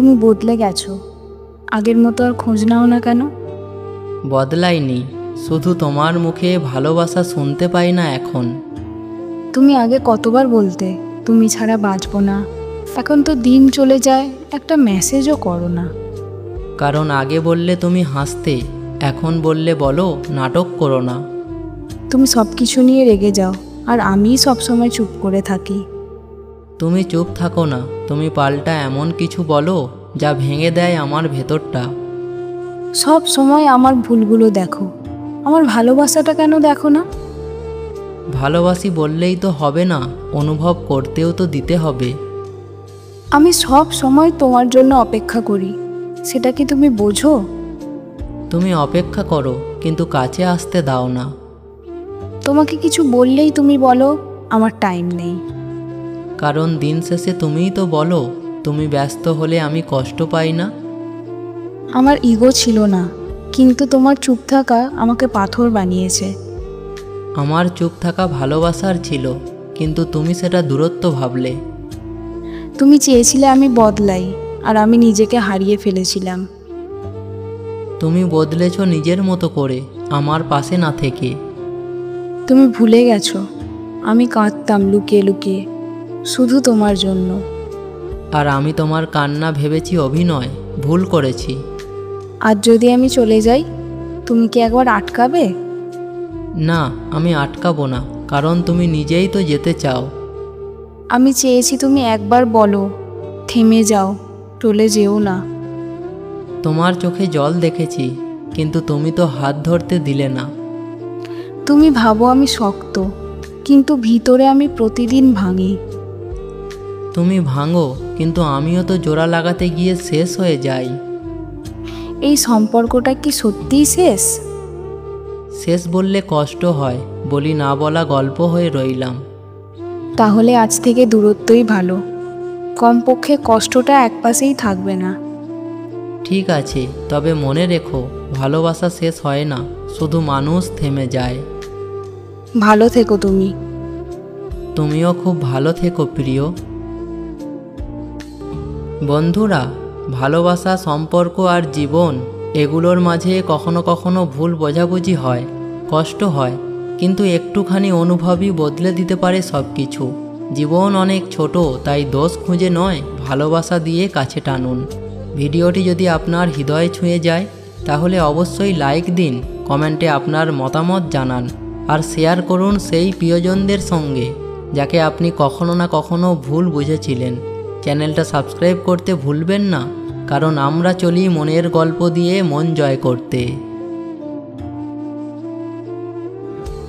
তুমি বদলে গেছো। আগের মতো আর খোঁজ নাও না কেন? বদলাইনি, শুধু তোমার মুখে ভালোবাসা শুনতে পাই না এখন। তুমি আগে কতবার বলতে তুমি ছাড়া বাঁচবো না, এখন তো দিন চলে যায়, একটা মেসেজও করো না। কারণ আগে বললে তুমি হাসতে, এখন বললে বলো নাটক করো না। তুমি সব কিছু নিয়ে রেগে যাও, আর আমিই সবসময় চুপ করে থাকি। তুমি চুপ থাকো না, তুমি পাল্টা এমন কিছু বলো যা ভেঙে দেয় আমার ভেতরটা। সব সময় আমার ভুলগুলো দেখো, আমার ভালোবাসাটা কেন দেখো না? ভালোবাসি বললেই তো হবে না, অনুভব করতেও তো দিতে হবে। আমি সব সময় তোমার জন্য অপেক্ষা করি, সেটা কি তুমি বোঝো? তুমি অপেক্ষা করো, কিন্তু কাছে আসতে দাও না। তোমাকে কিছু বললেই তুমি বলো আমার টাইম নেই। কারণ দিন শেষে তুমিই তো বলো তুমি ব্যস্ত হলে আমি কষ্ট পাই না। আমার ইগো ছিল না, কিন্তু তোমার চুপ থাকা আমাকে পাথর বানিয়েছে। আমার চুপ থাকা ভালোবাসার ছিল, কিন্তু তুমি সেটা দূরত্ব ভাবলে। তুমি চেয়েছিলে আমি বদলাই, আর আমি নিজেকে হারিয়ে ফেলেছিলাম। তুমি বদলেছ নিজের মতো করে, আমার পাশে না থেকে। তুমি ভুলে গেছো আমি কাঁদতাম লুকিয়ে লুকিয়ে, শুধু তোমার জন্য। আর আমি তোমার কান্না ভেবেছি অভিনয়, ভুল করেছি। আর যদি আমি চলে যাই, তুমি কি একবার আটকাবে? না, আমি আটকাবো না, কারণ তুমি নিজেই তো যেতে চাও। আমি চেয়েছি তুমি একবার বলো থেমে যাও, চলে যেও না। তোমার চোখে জল দেখেছি, কিন্তু তুমি তো হাত ধরতে দিলে না। তুমি ভাবো আমি শক্ত, কিন্তু ভিতরে আমি প্রতিদিন ভাঙি। তুমি ভাঙো, কিন্তু আমিও তো জোড়া লাগাতে গিয়ে শেষ হয়ে যাই। এই সম্পর্কটা কি সত্যিই শেষ? শেষ বললে কষ্ট হয়, বলি না বলা গল্প হয়ে রইলাম। তাহলে আজ থেকে দূরত্বই ভালো, কমপক্ষে কষ্টটা একপাশেই থাকবে না। ঠিক আছে, তবে মনে রেখো ভালোবাসা শেষ হয় না, শুধু মানুষ থেমে যায়। ভালো থেকো তুমি। তুমিও খুব ভালো থেকো প্রিয়। বন্ধুরা, ভালোবাসা, সম্পর্ক আর জীবন, এগুলোর মাঝে কখনো কখনো ভুল বোঝাবুঝি হয়, কষ্ট হয়, কিন্তু একটুখানি অনুভবই বদলে দিতে পারে সব কিছু। জীবন অনেক ছোট, তাই দোষ খুঁজে নয়, ভালোবাসা দিয়ে কাছে টানুন। ভিডিওটি যদি আপনার হৃদয়ে ছুঁয়ে যায় তাহলে অবশ্যই লাইক দিন, কমেন্টে আপনার মতামত জানান, আর শেয়ার করুন সেই প্রিয়জনদের সঙ্গে যাকে আপনি কখনো না কখনো ভুল বুঝেছিলেন। চ্যানেলটা সাবস্ক্রাইব করতে ভুলবেন না, কারণ আমরা চলি মনের গল্প দিয়ে মন জয় করতে।